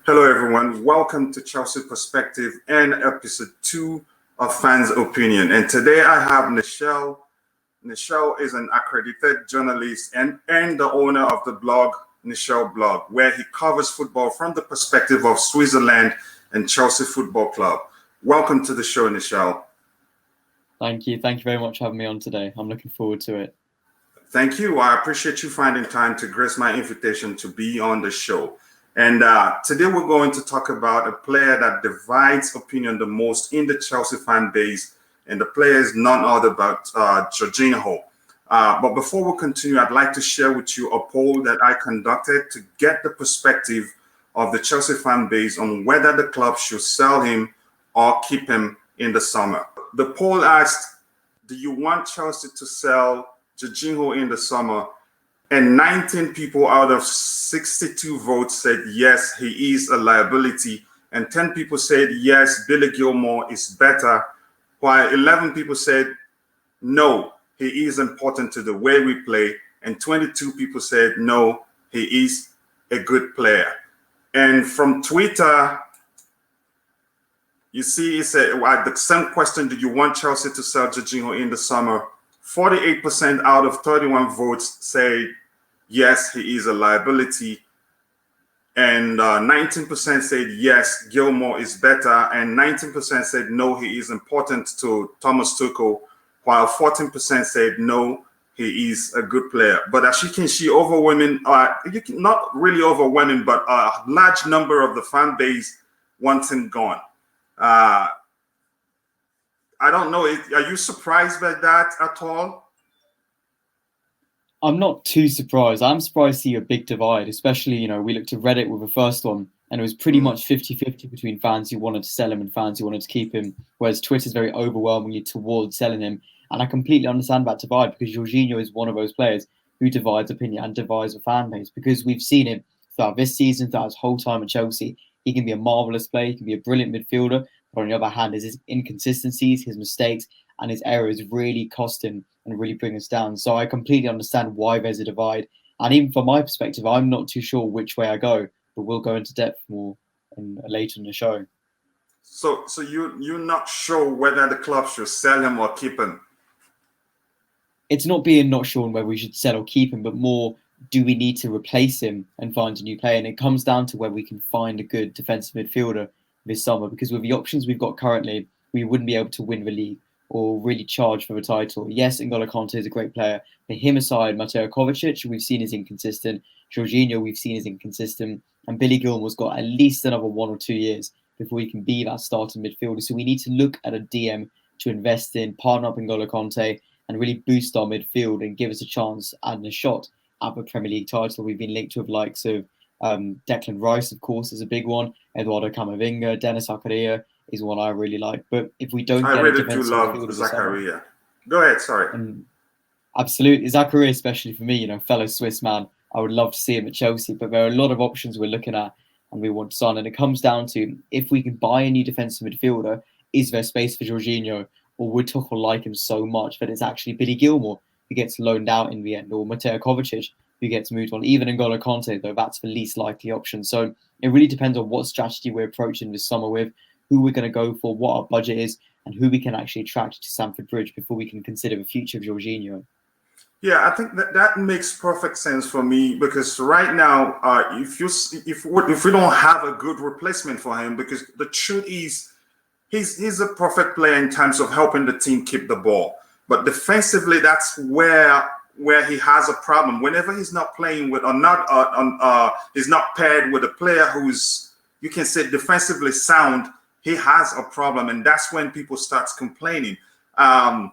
Hello, everyone. Welcome to Chelsea Perspective and episode 2 of Fans Opinion. And today I have Nischal. Nischal is an accredited journalist and the owner of the blog Nischal Blog, where he covers football from the perspective of Switzerland and Chelsea Football Club. Welcome to the show, Nischal. Thank you. Thank you very much for having me on today. I'm looking forward to it. Thank you. I appreciate you finding time to grace my invitation to be on the show. And today we're going to talk about a player that divides opinion the most in the Chelsea fan base, and the player is none other but Jorginho. But before we continue, I'd like to share with you a poll that I conducted to get the perspective of the Chelsea fan base on whether the club should sell him or keep him in the summer. The poll asked, do you want Chelsea to sell Jorginho in the summer? And 19 people out of 62 votes said yes, he is a liability. And 10 people said yes, Billy Gilmour is better. While 11 people said no, he is important to the way we play. And 22 people said no, he is a good player. And from Twitter, you see, it's the same question, do you want Chelsea to sell Jorginho in the summer? 48% out of 31 votes say yes, he is a liability. And 19% said yes, Gilmour is better. And 19% said no, he is important to Thomas Tuchel, while 14% said no, he is a good player. But as you can see, overwhelming, not really overwhelming, but a large number of the fan base wants him gone. I don't know. Are you surprised by that at all? I'm not too surprised. I'm surprised to see a big divide, especially, we looked at Reddit with the first one, and it was pretty much 50-50 between fans who wanted to sell him and fans who wanted to keep him, whereas Twitter's very overwhelmingly towards selling him. And I completely understand that divide, because Jorginho is one of those players who divides opinion and divides the fan base, because we've seen him throughout this season, throughout his whole time at Chelsea. He can be a marvellous player, he can be a brilliant midfielder, but on the other hand, his inconsistencies, his mistakes, and his errors really cost him and really bring us down. So I completely understand why there's a divide. And even from my perspective, I'm not too sure which way I go, but we'll go into depth more later in the show. So you're not sure whether the club should sell him or keep him? It's not being not sure whether we should sell or keep him, but more, do we need to replace him and find a new player? And it comes down to whether we can find a good defensive midfielder this summer, because with the options we've got currently, we wouldn't be able to win the league or really charge for the title. Yes, N'Golo Kante is a great player, but him aside, Mateo Kovacic, we've seen is inconsistent. Jorginho, we've seen is inconsistent. And Billy Gilmour's got at least another 1 or 2 years before he can be that starting midfielder. So we need to look at a DM to invest in, partner up N'Golo Kante, and really boost our midfield and give us a chance and a shot at the Premier League title. We've been linked with likes of Declan Rice, of course, is a big one. Eduardo Camavinga, Dennis Zakaria is one I really like. But if we don't get a defensive midfielder, I really do love Zakaria. Go ahead, sorry. Absolutely. Zakaria, especially for me, fellow Swiss man, I would love to see him at Chelsea. But there are a lot of options we're looking at and we want to sign. And it comes down to, if we can buy a new defensive midfielder, is there space for Jorginho? Or would Tuchel like him so much that it's actually Billy Gilmour who gets loaned out in the end, or Mateo Kovacic who gets moved on? Even N'Golo Kante, though, that's the least likely option. So it really depends on what strategy we're approaching this summer with, who we're going to go for, what our budget is, and who we can actually attract to Stamford Bridge before we can consider the future of Jorginho. Yeah, I think that makes perfect sense for me, because right now, if we don't have a good replacement for him, because the truth is, he's a perfect player in terms of helping the team keep the ball. But defensively, that's where he has a problem. Whenever he's not playing with he's not paired with a player who's, you can say, defensively sound, he has a problem. And that's when people start complaining. And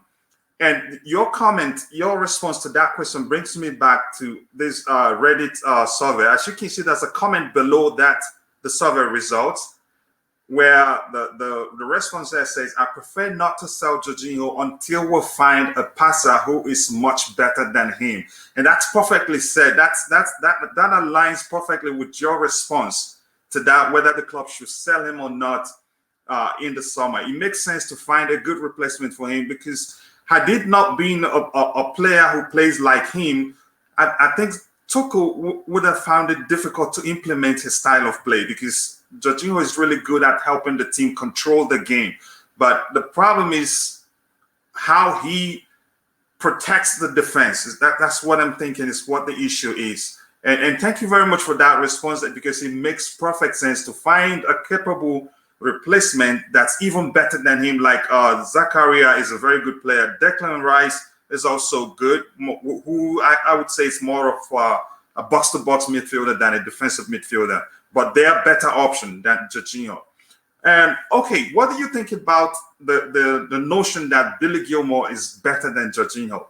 your comment, your response to that question brings me back to this Reddit survey. As you can see, there's a comment below that, the survey results, where the response there says, I prefer not to sell Jorginho until we find a passer who is much better than him. And that's perfectly said. That aligns perfectly with your response to that, whether the club should sell him or not in the summer. It makes sense to find a good replacement for him, because had it not been a player who plays like him, I think Tuchel would have found it difficult to implement his style of play because Jorginho is really good at helping the team control the game. But the problem is how he protects the defense. That's what I'm thinking is what the issue is. And thank you very much for that response, because it makes perfect sense to find a capable replacement that's even better than him. Like Zakaria is a very good player. Declan Rice is also good, who I would say is more of a box-to-box midfielder than a defensive midfielder. But they are better option than Jorginho. And okay, what do you think about the notion that Billy Gilmour is better than Jorginho?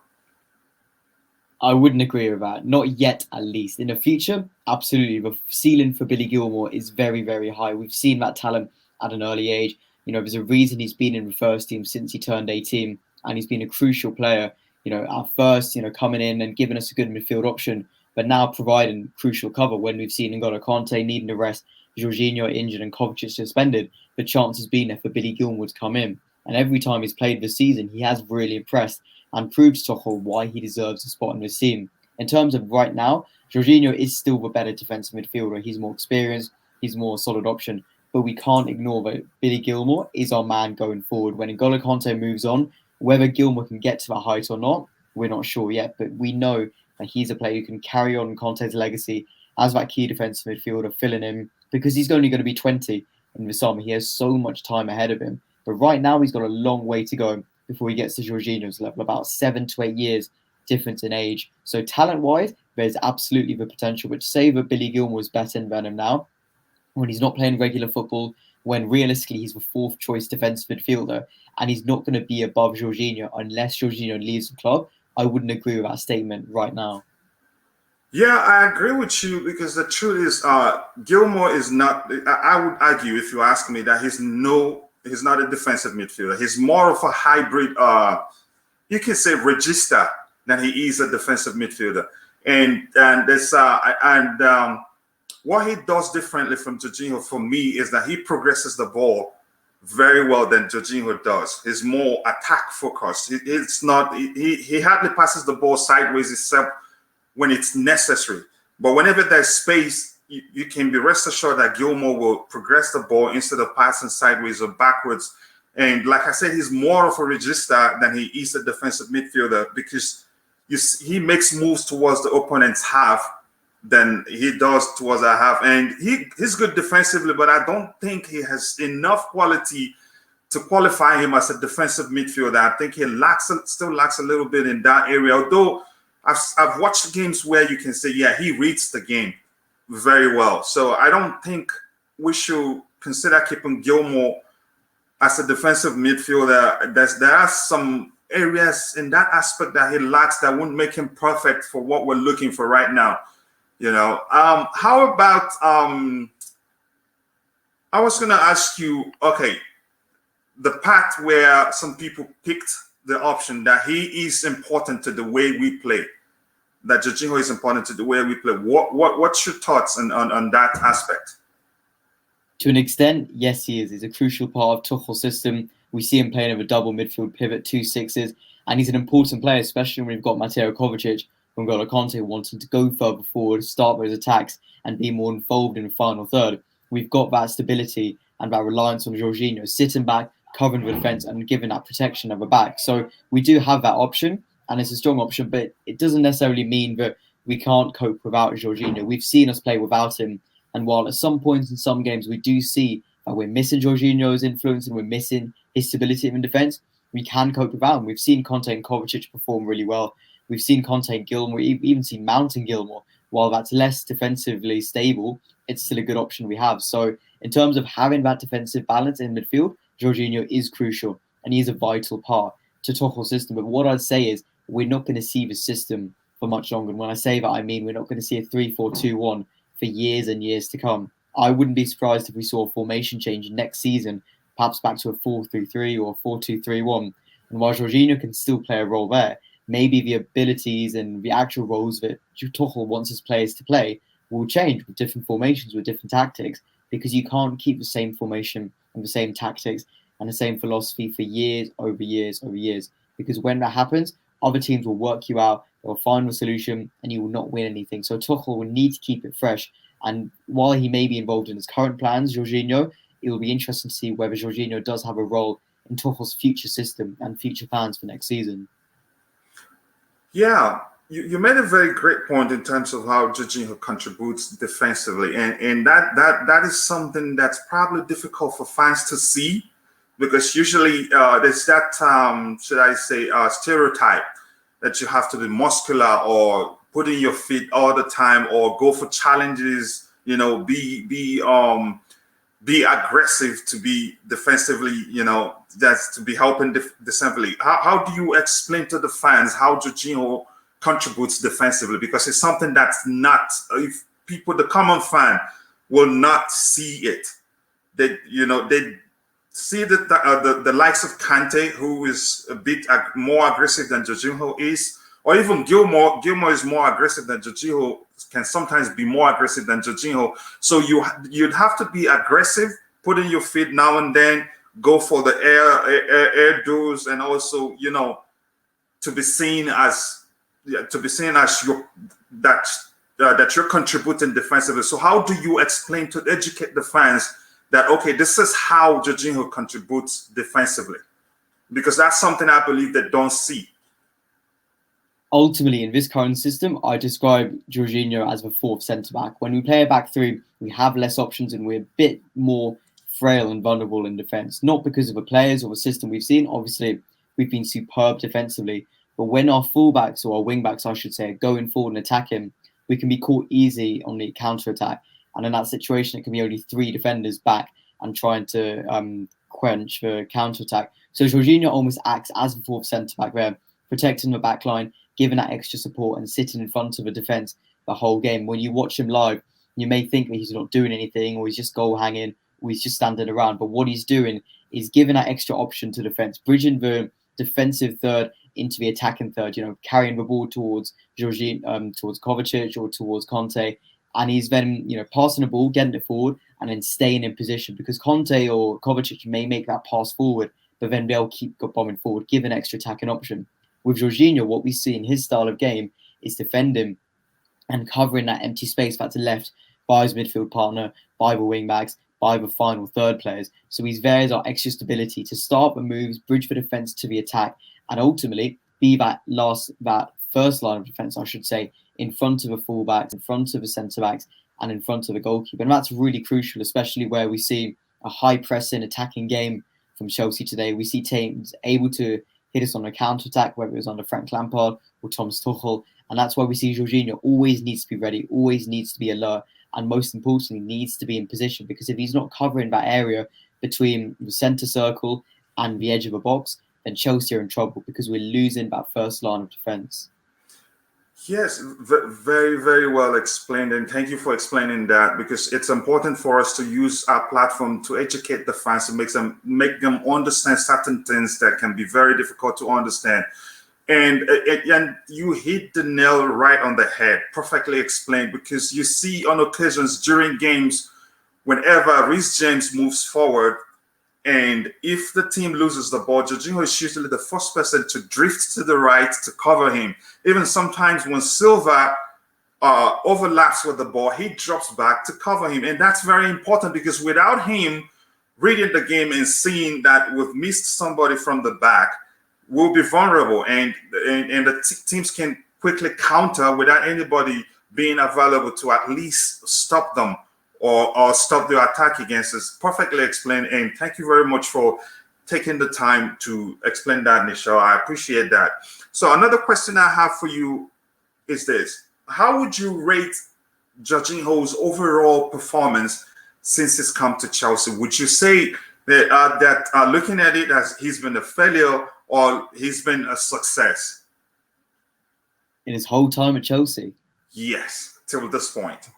I wouldn't agree with that. Not yet, at least. In the future, absolutely. The ceiling for Billy Gilmour is very, very high. We've seen that talent at an early age. There's a reason he's been in the first team since he turned 18, and he's been a crucial player. At first, coming in and giving us a good midfield option, but now providing crucial cover when we've seen N'Golo Kante needing a rest, Jorginho injured and Kovacic suspended. The chance has been there for Billy Gilmour to come in. And every time he's played this season, he has really impressed and proved to Tuchel why he deserves a spot in this team. In terms of right now, Jorginho is still the better defensive midfielder. He's more experienced, he's more solid option, but we can't ignore that Billy Gilmour is our man going forward. When N'Golo Kante moves on, whether Gilmour can get to that height or not, we're not sure yet, but we know that he's a player who can carry on Conte's legacy as that key defensive midfielder, filling in, because he's only going to be 20 in the summer. He has so much time ahead of him. But right now, he's got a long way to go before he gets to Jorginho's level, about 7 to 8 years difference in age. So talent-wise, there's absolutely the potential. But to say that Billy Gilmour is better than him now, when he's not playing regular football, when realistically he's the fourth choice defensive midfielder, and he's not going to be above Jorginho unless Jorginho leaves the club, I wouldn't agree with that statement right now. Yeah, I agree with you, because the truth is Gilmour is not, I would argue, if you ask me, that he's not a defensive midfielder. He's more of a hybrid, you can say regista, than he is a defensive midfielder. And there's what he does differently from Jorginho for me is that he progresses the ball very well than Jorginho does. He's more attack focused. He hardly passes the ball sideways except when it's necessary. But whenever there's space, you can be rest assured that Gilmour will progress the ball instead of passing sideways or backwards. And like I said, he's more of a regista than he is a defensive midfielder, because he makes moves towards the opponent's half than he does towards our half. And he's good defensively, but I don't think he has enough quality to qualify him as a defensive midfielder. I think he still lacks a little bit in that area, although I've watched games where you can say, yeah, he reads the game very well. So I don't think we should consider keeping Gilmour as a defensive midfielder. There are some areas in that aspect that he lacks that wouldn't make him perfect for what we're looking for right now. How about I was going to ask you, okay, the part where some people picked the option that he is important to the way we play, that Jorginho is important to the way we play. What's your thoughts on that aspect? To an extent, yes, he is. He's a crucial part of Tuchel's system. We see him playing with a double midfield pivot, 2 6s, and he's an important player, especially when we've got Mateo Kovacic from N'Golo Kante wanting to go further forward, start those attacks, and be more involved in the final third. We've got that stability and that reliance on Jorginho sitting back, covering the defence, and giving that protection of the back. So we do have that option, and it's a strong option, but it doesn't necessarily mean that we can't cope without Jorginho. We've seen us play without him, and while at some points in some games we do see that we're missing Jorginho's influence and we're missing his stability in defence, we can cope without him. We've seen Kante and Kovacic perform really well. We've seen Kante and Gilmour, we've even seen Mount and Gilmour. While that's less defensively stable, it's still a good option we have. So in terms of having that defensive balance in midfield, Jorginho is crucial, and he is a vital part to Tuchel's system. But what I'd say is we're not going to see the system for much longer. And when I say that, I mean we're not going to see a 3-4-2-1 for years and years to come. I wouldn't be surprised if we saw a formation change next season, perhaps back to a 4-3-3 or 4-2-3-1. And while Jorginho can still play a role there, maybe the abilities and the actual roles that Tuchel wants his players to play will change with different formations, with different tactics, because you can't keep the same formation and the same tactics and the same philosophy for years over years over years. Because when that happens, Other teams will work you out, they'll find a solution, and you will not win anything. So Tuchel will need to keep it fresh. And while he may be involved in his current plans, Jorginho, it will be interesting to see whether Jorginho does have a role in Tuchel's future system and future plans for next season. Yeah, you made a very great point in terms of how Jorginho contributes defensively, and that is something that's probably difficult for fans to see, because usually there's that should I say stereotype that you have to be muscular or put in your feet all the time or go for challenges, be aggressive to be defensively, that's to be helping defensively. How do you explain to the fans how Jorginho contributes defensively? Because it's something that's not, if people, the common fan, will not see it. They see the likes of Kante, who is a bit more aggressive than Jorginho is, or even Gilmour. Gilmour is more aggressive than Jorginho, can sometimes be more aggressive than Jorginho. So you'd have to be aggressive, put in your feet now and then, go for the air duels, and also to be seen as that you're contributing defensively. So how do you explain to educate the fans that, okay, this is how Jorginho contributes defensively? Because that's something I believe they don't see. Ultimately, in this current system, I describe Jorginho as the fourth centre-back. When we play a back three, we have less options and we're a bit more frail and vulnerable in defence. Not because of the players or the system we've seen. Obviously, we've been superb defensively. But when our fullbacks, or our wing-backs, I should say, are going forward and attacking, we can be caught easy on the counter-attack. And in that situation, it can be only three defenders back and trying to quench the counter-attack. So Jorginho almost acts as the fourth centre-back there, protecting the back line, giving that extra support and sitting in front of the defence the whole game. When you watch him live, you may think that he's not doing anything, or he's just goal hanging, or he's just standing around. But what he's doing is giving that extra option to defence, bridging the defensive third into the attacking third, carrying the ball towards Jorginho, towards Kovacic or towards Conte. And he's then, passing the ball, getting it forward, and then staying in position, because Conte or Kovacic may make that pass forward, but then they'll keep bombing forward, give an extra attacking option. With Jorginho, what we see in his style of game is defending and covering that empty space that's left by his midfield partner, by the wing backs, by the final third players. So he's there as our extra stability to start the moves, bridge the defence to the attack, and ultimately be that first line of defence, I should say, in front of the fullbacks, in front of the centre-backs, and in front of the goalkeeper. And that's really crucial, especially where we see a high-pressing attacking game from Chelsea today. We see teams able to hit us on a counter-attack, whether it was under Frank Lampard or Thomas Tuchel. And that's why we see Jorginho always needs to be ready, always needs to be alert, and most importantly, needs to be in position. Because if he's not covering that area between the centre circle and the edge of the box, then Chelsea are in trouble, because we're losing that first line of defence. Yes, very, very well explained. And thank you for explaining that, because it's important for us to use our platform to educate the fans, to make them understand certain things that can be very difficult to understand. And you hit the nail right on the head, perfectly explained, because you see on occasions during games, whenever Reece James moves forward, and if the team loses the ball, Jorginho is usually the first person to drift to the right to cover him. Even sometimes when Silva overlaps with the ball, he drops back to cover him. And that's very important, because without him reading the game and seeing that we've missed somebody from the back, we'll be vulnerable. And the teams can quickly counter without anybody being available to at least stop them or stop the attack against us. Perfectly explained, and thank you very much for taking the time to explain that, Nischal. I appreciate that. So another question I have for you is this. How would you rate Jorginho's overall performance since he's come to Chelsea? Would you say that looking at it as he's been a failure or he's been a success? In his whole time at Chelsea? Yes, till this point.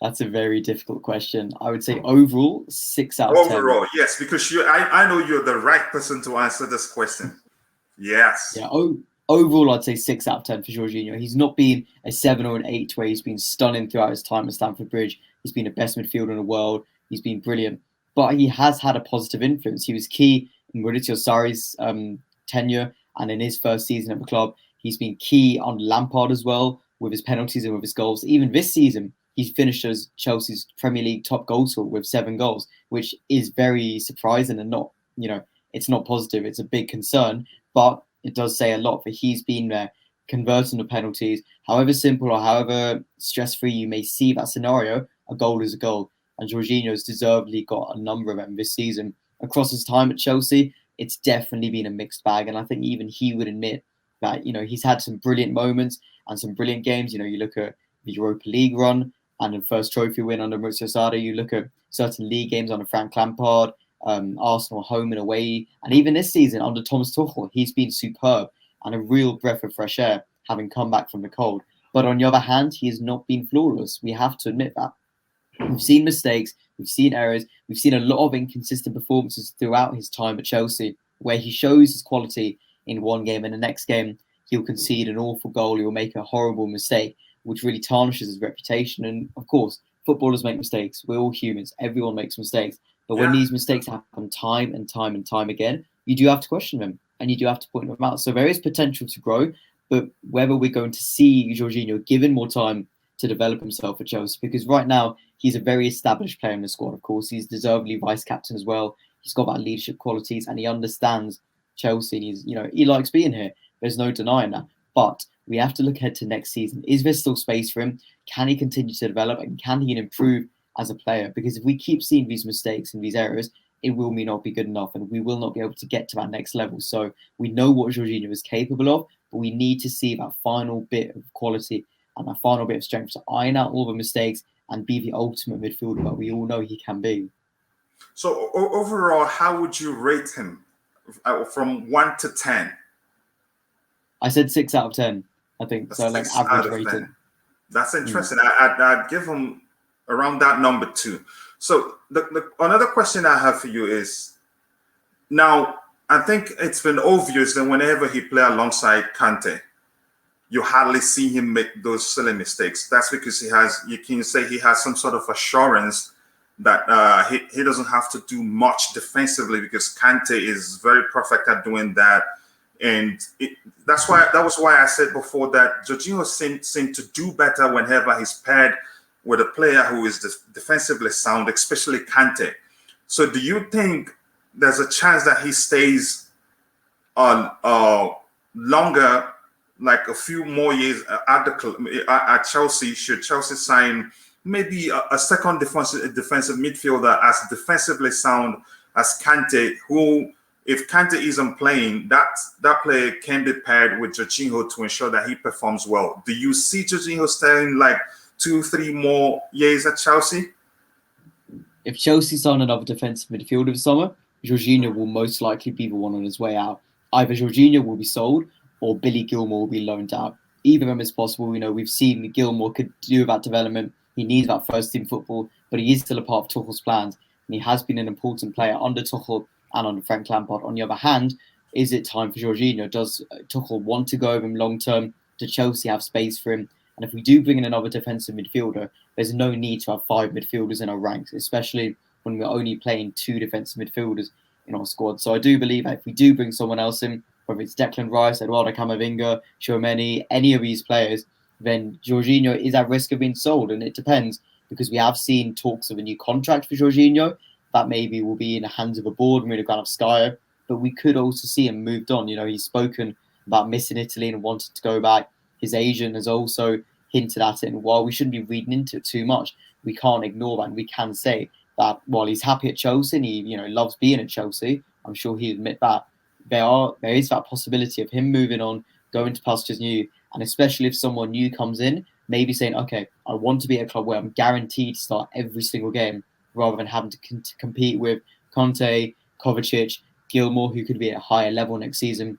That's a very difficult question. I would say overall, 6 out of 10. Overall, yes, because I know you're the right person to answer this question. Yes. Yeah. Overall, I'd say 6 out of 10 for Jorginho. He's not been a 7 or an 8 where he's been stunning throughout his time at Stamford Bridge. He's been the best midfielder in the world. He's been brilliant. But he has had a positive influence. He was key in Maurizio Sarri's tenure And in his first season at the club, he's been key on Lampard as well, with his penalties and with his goals. Even this season, he's finished as Chelsea's Premier League top goal scorer with 7 goals, which is very surprising and not, it's not positive. It's a big concern, but it does say a lot that he's been there converting the penalties. However simple or however stress-free you may see that scenario, a goal is a goal. And Jorginho's deservedly got a number of them this season. Across his time at Chelsea, it's definitely been a mixed bag. And I think even he would admit that, he's had some brilliant moments and some brilliant games. You look at the Europa League run and the first trophy win under Maurizio Sarri. You look at certain league games under Frank Lampard, Arsenal home and away. And even this season under Thomas Tuchel, he's been superb and a real breath of fresh air, having come back from the cold. But on the other hand, he has not been flawless. We have to admit that. We've seen mistakes, we've seen errors, we've seen a lot of inconsistent performances throughout his time at Chelsea, where he shows his quality in one game and the next game he'll concede an awful goal, he'll make a horrible mistake, which really tarnishes his reputation. And of course, footballers make mistakes. We're all humans. Everyone makes mistakes. But when these mistakes happen time and time and time again, you do have to question them and you do have to point them out. So there is potential to grow, but whether we're going to see Jorginho given more time to develop himself at Chelsea, because right now he's a very established player in the squad. Of course, he's deservedly vice captain as well. He's got that leadership qualities and he understands Chelsea. And he's, he likes being here. There's no denying that. But we have to look ahead to next season. Is there still space for him? Can he continue to develop and can he improve as a player? Because if we keep seeing these mistakes and these errors, it will not be good enough and we will not be able to get to that next level. So we know what Jorginho is capable of, but we need to see that final bit of quality and that final bit of strength to iron out all the mistakes and be the ultimate midfielder that we all know he can be. So overall, how would you rate him from 1 to 10? I said 6 out of 10. I think so, like average rating. That's interesting. I'd give him around that number too. So another question I have for you is, now I think it's been obvious that whenever he plays alongside Kante, you hardly see him make those silly mistakes. That's because you can say he has some sort of assurance that he doesn't have to do much defensively because Kante is very perfect at doing that. And that was why I said before that Jorginho seemed to do better whenever he's paired with a player who is defensively sound, especially Kante. So do you think there's a chance that he stays longer, like a few more years at Chelsea? Should Chelsea sign maybe a second defensive midfielder as defensively sound as Kante, who, if Kante isn't playing, that player can be paired with Jorginho to ensure that he performs well? Do you see Jorginho staying like 2-3 more years at Chelsea? If Chelsea sign another defensive midfielder this summer, Jorginho will most likely be the one on his way out. Either Jorginho will be sold or Billy Gilmour will be loaned out. Either of them is possible. We've seen Gilmour could do that development. He needs that first team football, but he is still a part of Tuchel's plans. And he has been an important player under Tuchel and under Frank Lampard. On the other hand, is it time for Jorginho? Does Tuchel want to go with him long term? Does Chelsea have space for him? And if we do bring in another defensive midfielder, there's no need to have 5 midfielders in our ranks, especially when we're only playing 2 defensive midfielders in our squad. So I do believe that if we do bring someone else in, whether it's Declan Rice, Eduardo Camavinga, Tchouaméni, any of these players, then Jorginho is at risk of being sold. And it depends, because we have seen talks of a new contract for Jorginho that maybe will be in the hands of a board, maybe kind of Sky, but we could also see him moved on. He's spoken about missing Italy and wanted to go back. His agent has also hinted at it, and while we shouldn't be reading into it too much, we can't ignore that, and we can say that while he's happy at Chelsea and he loves being at Chelsea, I'm sure he'd admit that there is that possibility of him moving on, going to pastures new, and especially if someone new comes in, maybe saying, okay, I want to be at a club where I'm guaranteed to start every single game, rather than having to compete with Conte, Kovacic, Gilmour, who could be at a higher level next season,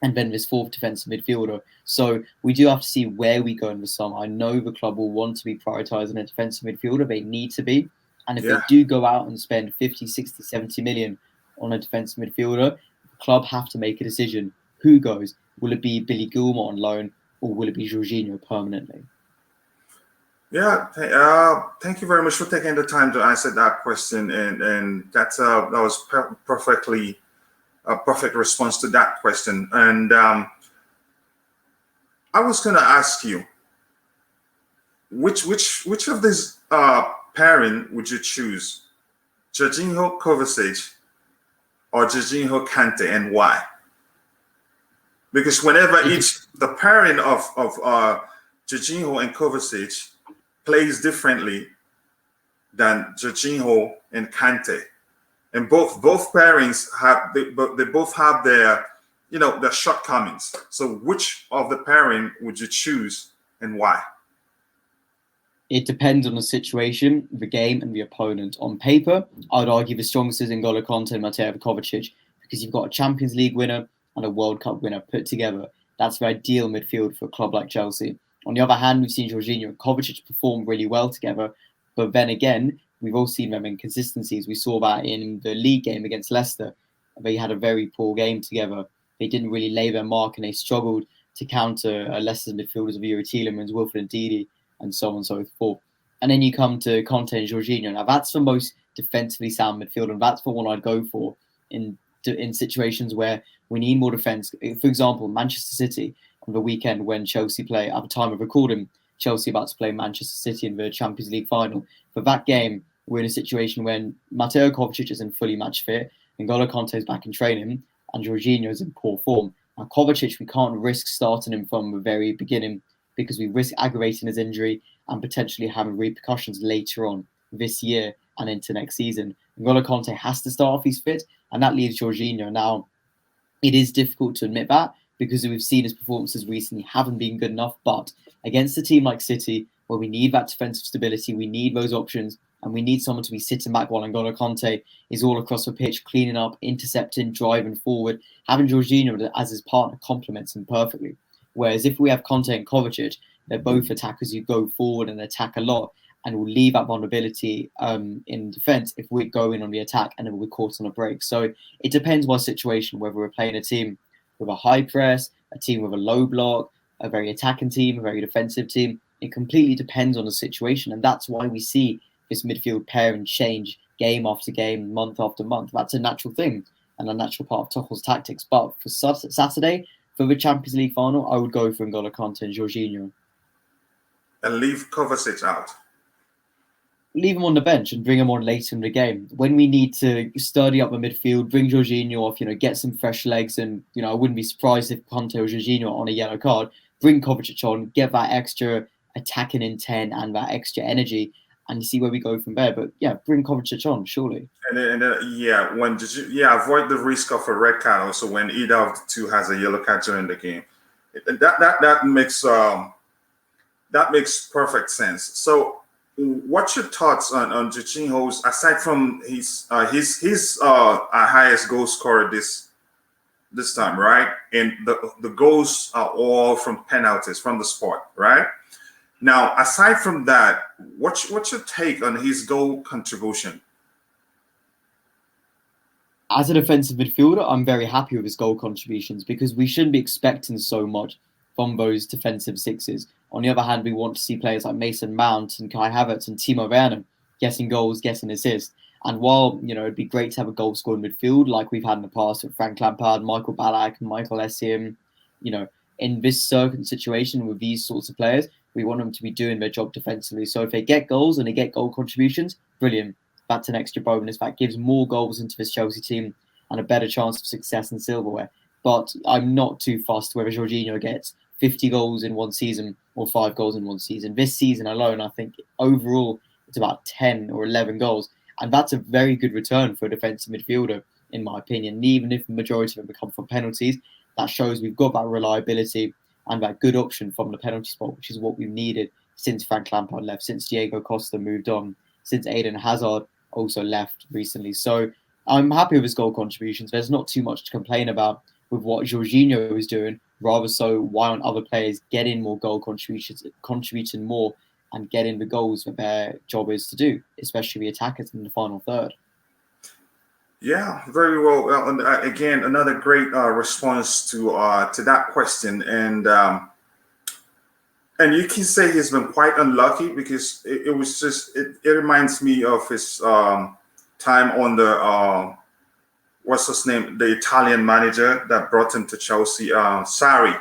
and then this 4th defensive midfielder. So we do have to see where we go in the summer. I know the club will want to be prioritising a defensive midfielder. They need to be. And if they do go out and spend 50, 60, 70 million on a defensive midfielder, the club have to make a decision. Who goes? Will it be Billy Gilmour on loan, or will it be Jorginho permanently? Yeah, thank you very much for taking the time to answer that question, and that was perfectly a perfect response to that question. And I was going to ask you, which of these pairing would you choose? Jorginho, Kovacic, or Jorginho, Kante, and why? Because whenever the pairing of Jorginho and Kovacic plays differently than Jorginho and Kante, and both pairings they both have their their shortcomings. So which of the pairing would you choose and why? It depends on the situation, the game, and the opponent. On paper, I would argue the strongest is N'Golo Kante and Mateo Kovacic, because you've got a Champions League winner and a World Cup winner put together. That's the ideal midfield for a club like Chelsea. On the other hand, we've seen Jorginho and Kovacic perform really well together, but then again, we've all seen them inconsistencies. We saw that in the league game against Leicester. They had a very poor game together. They didn't really lay their mark, and they struggled to counter Leicester's midfielders of Yuri Tielemans, Wilfred Ndidi, and so on and so forth. And then you come to Conte and Jorginho. Now, that's the most defensively sound midfield, and that's the one I'd go for in situations where we need more defence. For example, Manchester City on the weekend when Chelsea play, at the time of recording, Chelsea about to play Manchester City in the Champions League final. For that game, we're in a situation when Mateo Kovacic isn't fully match fit, N'Golo Kante is back in training, and Jorginho is in poor form. Now, Kovacic, we can't risk starting him from the very beginning because we risk aggravating his injury and potentially having repercussions later on this year and into next season. N'Golo Kante has to start if he's fit, and that leaves Jorginho. Now, it is difficult to admit that because we've seen his performances recently haven't been good enough, but against a team like City, where we need that defensive stability, we need those options, and we need someone to be sitting back while N'Golo Kante is all across the pitch, cleaning up, intercepting, driving forward. Having Jorginho as his partner complements him perfectly. Whereas if we have Kante and Kovacic, they're both attackers who go forward and attack a lot, and will leave that vulnerability in defence if we're going on the attack and then we're caught on a break. So it depends what situation, whether we're playing a team with a high press, a team with a low block, a very attacking team, a very defensive team. It completely depends on the situation, and that's why we see this midfield pairing change game after game, month after month. That's a natural thing and a natural part of Tuchel's tactics. But for Saturday, for the Champions League final, I would go for N'Golo Kante and Jorginho. And leave Kovacic out. Leave him on the bench and bring him on later in the game. When we need to sturdy up the midfield, bring Jorginho off, get some fresh legs. And, I wouldn't be surprised if Kante or Jorginho are on a yellow card. Bring Kovacic on, get that extra attacking intent and that extra energy, and see where we go from there. But yeah, bring Kovacic on, surely. And avoid the risk of a red card also when either of the two has a yellow card during the game. That makes perfect sense. So, what's your thoughts on Jorginho's, aside from his highest goal scorer this time, right? And the goals are all from penalties from the spot, right? Now, aside from that, what's your take on his goal contribution? As a defensive midfielder, I'm very happy with his goal contributions because we shouldn't be expecting so much from those defensive sixes. On the other hand, we want to see players like Mason Mount and Kai Havertz and Timo Werner getting goals, getting assists. And while, it'd be great to have a goal scoring midfield like we've had in the past with Frank Lampard, Michael Ballack, and Michael Essien, in this certain situation with these sorts of players, we want them to be doing their job defensively. So if they get goals and they get goal contributions, brilliant. That's an extra bonus. That gives more goals into this Chelsea team and a better chance of success in silverware. But I'm not too fussed whether Jorginho gets 50 goals in one season or 5 goals in one season. This season alone, I think overall it's about 10 or 11 goals. And that's a very good return for a defensive midfielder, in my opinion. And even if the majority of them come from penalties, that shows we've got that reliability and that good option from the penalty spot, which is what we've needed since Frank Lampard left, since Diego Costa moved on, since Eden Hazard also left recently. So I'm happy with his goal contributions. There's not too much to complain about with what Jorginho is doing. Rather so, why aren't other players getting more goal contributions, contributing more and getting the goals that their job is to do, especially the attackers in the final third? Yeah, very well. Again, another great response to that question, and you can say he's been quite unlucky because it reminds me of his time on the what's his name? The Italian manager that brought him to Chelsea, Sarri.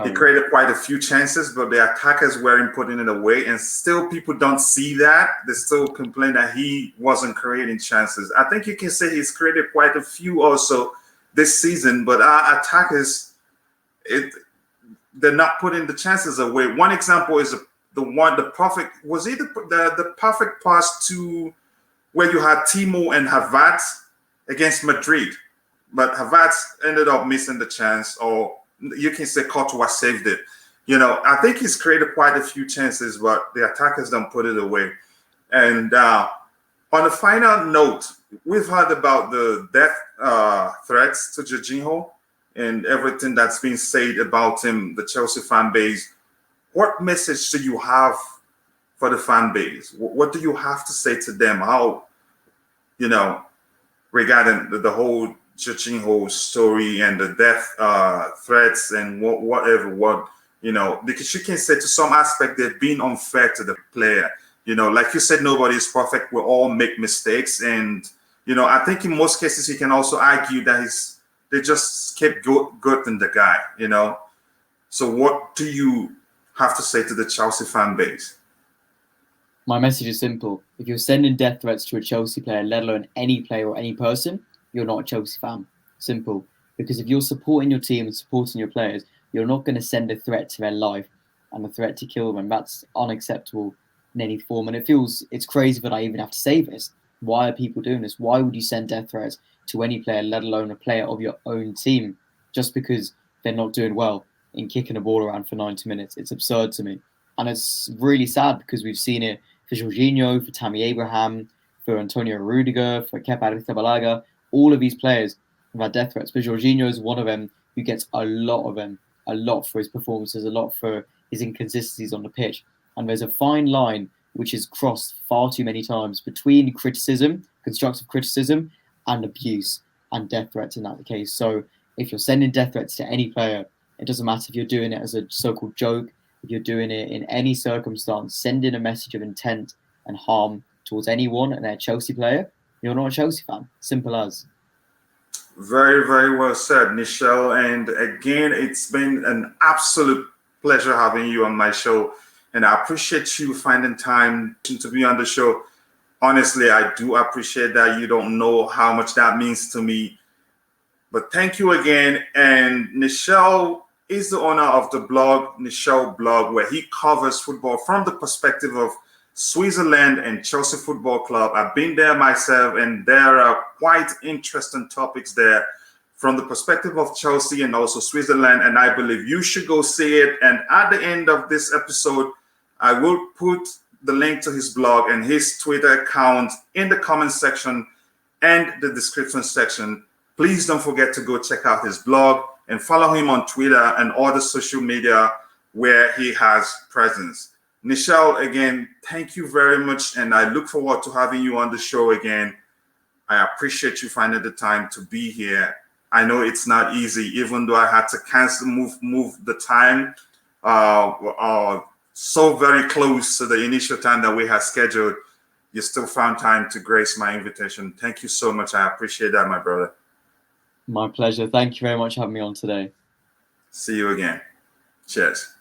He created quite a few chances, but the attackers weren't putting it away. And still people don't see that. They still complain that he wasn't creating chances. I think you can say he's created quite a few also this season, but our attackers, they're not putting the chances away. One example is the perfect pass to where you had Timo and Havertz against Madrid, but Havertz ended up missing the chance, or you can say Courtois saved it. I think he's created quite a few chances, but the attackers don't put it away. And on a final note, we've heard about the death threats to Jorginho and everything that's been said about him, the Chelsea fan base. What message do you have for the fan base? What do you have to say to them? How, regarding the whole Jorginho story and the death threats and whatever, because you can say to some aspect they've been unfair to the player. Like you said, nobody is perfect. We all make mistakes. And, I think in most cases you can also argue that they just kept goating the guy, So what do you have to say to the Chelsea fan base? My message is simple. If you're sending death threats to a Chelsea player, let alone any player or any person, you're not a Chelsea fan. Simple. Because if you're supporting your team and supporting your players, you're not going to send a threat to their life and a threat to kill them. And that's unacceptable in any form. And it's crazy that I even have to say this. Why are people doing this? Why would you send death threats to any player, let alone a player of your own team, just because they're not doing well in kicking a ball around for 90 minutes? It's absurd to me. And it's really sad because we've seen it for Jorginho, for Tammy Abraham, for Antonio Rudiger, for Kepa Arrizabalaga. All of these players have had death threats, but Jorginho is one of them who gets a lot for his performances, a lot for his inconsistencies on the pitch. And there's a fine line which is crossed far too many times between criticism, constructive criticism, and abuse and death threats in that case. So if you're sending death threats to any player, it doesn't matter if you're doing it as a so-called joke, if you're doing it in any circumstance, sending a message of intent and harm towards anyone and their Chelsea player, you're not a Chelsea fan. Simple as. Very, very well said, Nischal. And again, it's been an absolute pleasure having you on my show. And I appreciate you finding time to be on the show. Honestly, I do appreciate that. You don't know how much that means to me. But thank you again. And Nischal is the owner of the blog, Nischal Blog, where he covers football from the perspective of Switzerland and Chelsea Football Club. I've been there myself, and there are quite interesting topics there from the perspective of Chelsea and also Switzerland, and I believe you should go see it. And at the end of this episode, I will put the link to his blog and his Twitter account in the comment section and the description section. Please don't forget to go check out his blog and follow him on Twitter and other social media where he has presence. Nischal, again, thank you very much, and I look forward to having you on the show again. I appreciate you finding the time to be here. I know it's not easy, even though I had to cancel, move the time so very close to the initial time that we had scheduled. You still found time to grace my invitation. Thank you so much. I appreciate that, my brother. My pleasure. Thank you very much for having me on today. See you again. Cheers.